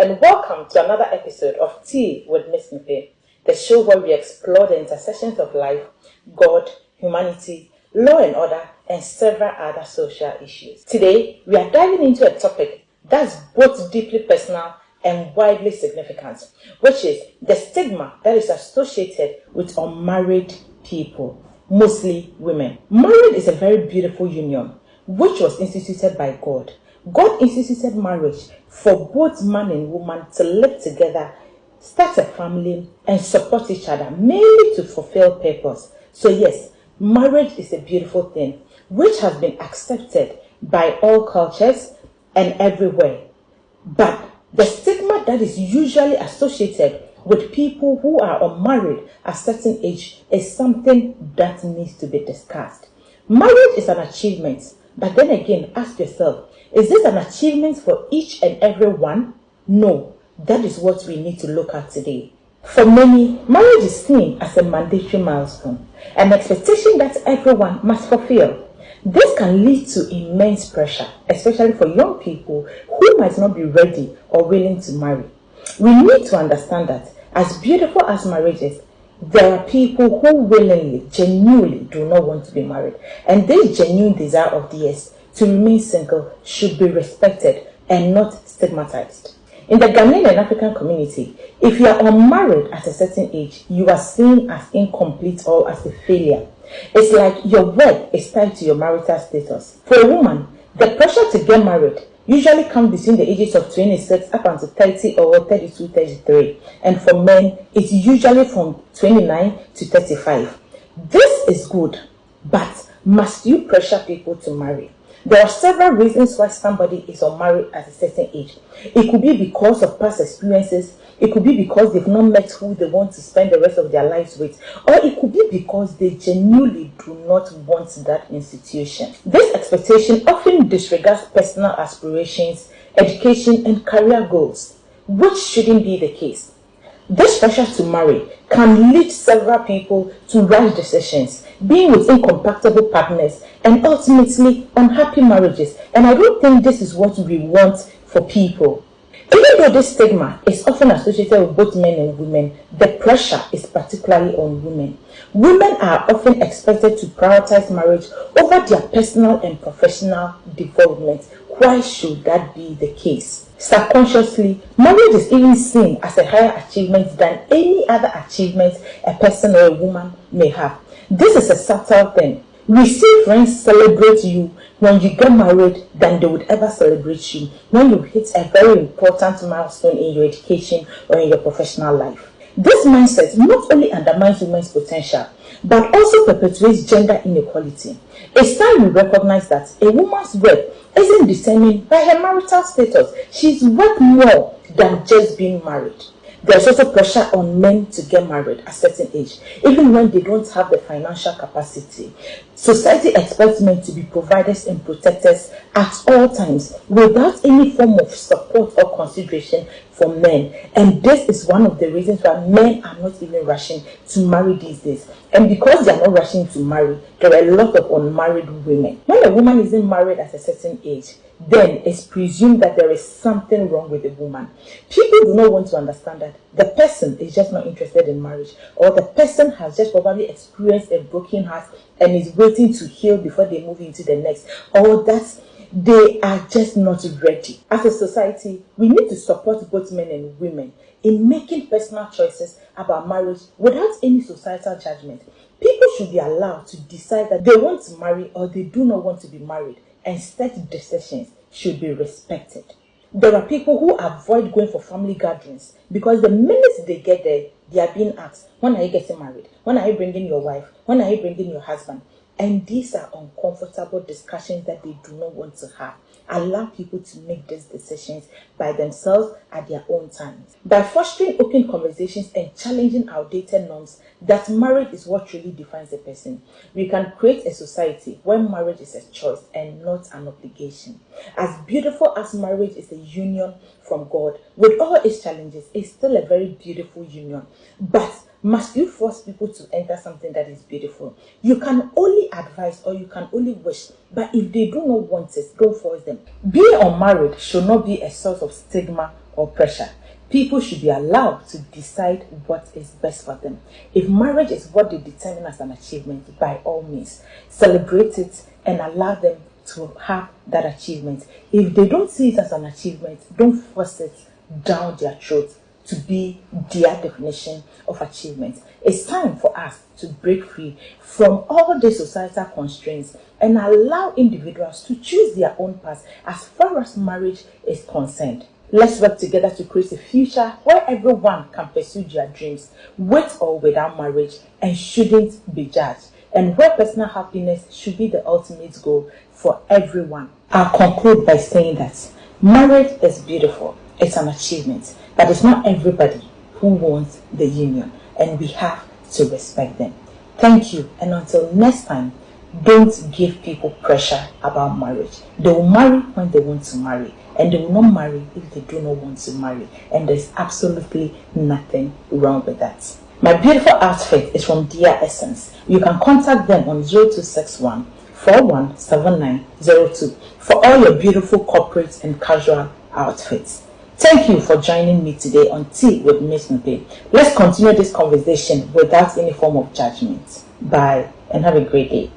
and welcome to another episode of Tea with Miss Nupe, the show where we explore the intersections of life, God, humanity, law and order, and several other social issues. Today, we are diving into a topic that's both deeply personal and widely significant, which is the stigma that is associated with unmarried people, mostly women. Marriage is a very beautiful union, which was instituted by God. God instituted marriage for both man and woman to live together, start a family, and support each other, mainly to fulfill purpose. So yes, marriage is a beautiful thing, which has been accepted by all cultures and everywhere. But the stigma that is usually associated with people who are unmarried at a certain age is something that needs to be discussed. Marriage is an achievement, but then again, ask yourself, is this an achievement for each and every one? No, that is what we need to look at today. For many, marriage is seen as a mandatory milestone, an expectation that everyone must fulfill. This can lead to immense pressure, especially for young people who might not be ready or willing to marry. We need to understand that as beautiful as marriage is, there are people who willingly, genuinely do not want to be married, and this genuine desire of theirs to remain single should be respected and not stigmatized. In the Ghanaian and African community, if you are unmarried at a certain age, you are seen as incomplete or as a failure. It's like your worth is tied to your marital status. For a woman, the pressure to get married usually comes between the ages of 26 up until 30 or 32, 33. And for men, it's usually from 29 to 35. This is good, but must you pressure people to marry? There are several reasons why somebody is unmarried at a certain age. It could be because of past experiences. It could be because they've not met who they want to spend the rest of their lives with. Or it could be because they genuinely do not want that institution. This expectation often disregards personal aspirations, education, and career goals, which shouldn't be the case. This pressure to marry can lead several people to rash decisions, being with incompatible partners, and ultimately unhappy marriages. And I don't think this is what we want for people. Even though this stigma is often associated with both men and women, the pressure is particularly on women. Women are often expected to prioritize marriage over their personal and professional development. Why should that be the case? Subconsciously, marriage is even seen as a higher achievement than any other achievement a person or a woman may have. This is a subtle thing. We see friends celebrate you when you get married than they would ever celebrate you when you hit a very important milestone in your education or in your professional life. This mindset not only undermines women's potential, but also perpetuates gender inequality. It's time we recognize that a woman's worth isn't determined by her marital status. She's worth more than just being married. There's also pressure on men to get married at a certain age, even when they don't have the financial capacity. Society expects men to be providers and protectors at all times without any form of support or consideration for men. And this is one of the reasons why men are not even rushing to marry these days. And because they are not rushing to marry, there are a lot of unmarried women. When a woman isn't married at a certain age, then it's presumed that there is something wrong with the woman. People do not want to understand that the person is just not interested in marriage, or the person has just probably experienced a broken heart and is waiting to heal before they move into the next, or that they are just not ready. As a society, we need to support both men and women in making personal choices about marriage without any societal judgment. People should be allowed to decide that they want to marry or they do not want to be married, and such decisions should be respected. There are people who avoid going for family gatherings because the minute they get there, they are being asked, when are you getting married? When are you bringing your wife? When are you bringing your husband? And these are uncomfortable discussions that they do not want to have. Allow people to make these decisions by themselves at their own times. By fostering open conversations and challenging outdated norms that marriage is what truly defines a person, we can create a society where marriage is a choice and not an obligation. As beautiful as marriage is a union from God, with all its challenges, it's still a very beautiful union. But must you force people to enter something that is beautiful? You can only advise or you can only wish, but if they do not want it, don't force them. Being unmarried should not be a source of stigma or pressure. People should be allowed to decide what is best for them. If marriage is what they determine as an achievement, by all means, celebrate it and allow them to have that achievement. If they don't see it as an achievement, don't force it down their throat to be their definition of achievement. It's time for us to break free from all the societal constraints and allow individuals to choose their own path as far as marriage is concerned. Let's work together to create a future where everyone can pursue their dreams with or without marriage and shouldn't be judged, and where personal happiness should be the ultimate goal for everyone. I'll conclude by saying that marriage is beautiful, it's an achievement, but it's not everybody who wants the union, and we have to respect them. Thank you, and until next time, don't give people pressure about marriage. They will marry when they want to marry, and they will not marry if they do not want to marry, and there's absolutely nothing wrong with that. My beautiful outfit is from Dear Essence. You can contact them on 0261 417902 for all your beautiful corporate and casual outfits. Thank you for joining me today on Tea with Miss Nupe. Let's continue this conversation without any form of judgment. Bye, and have a great day.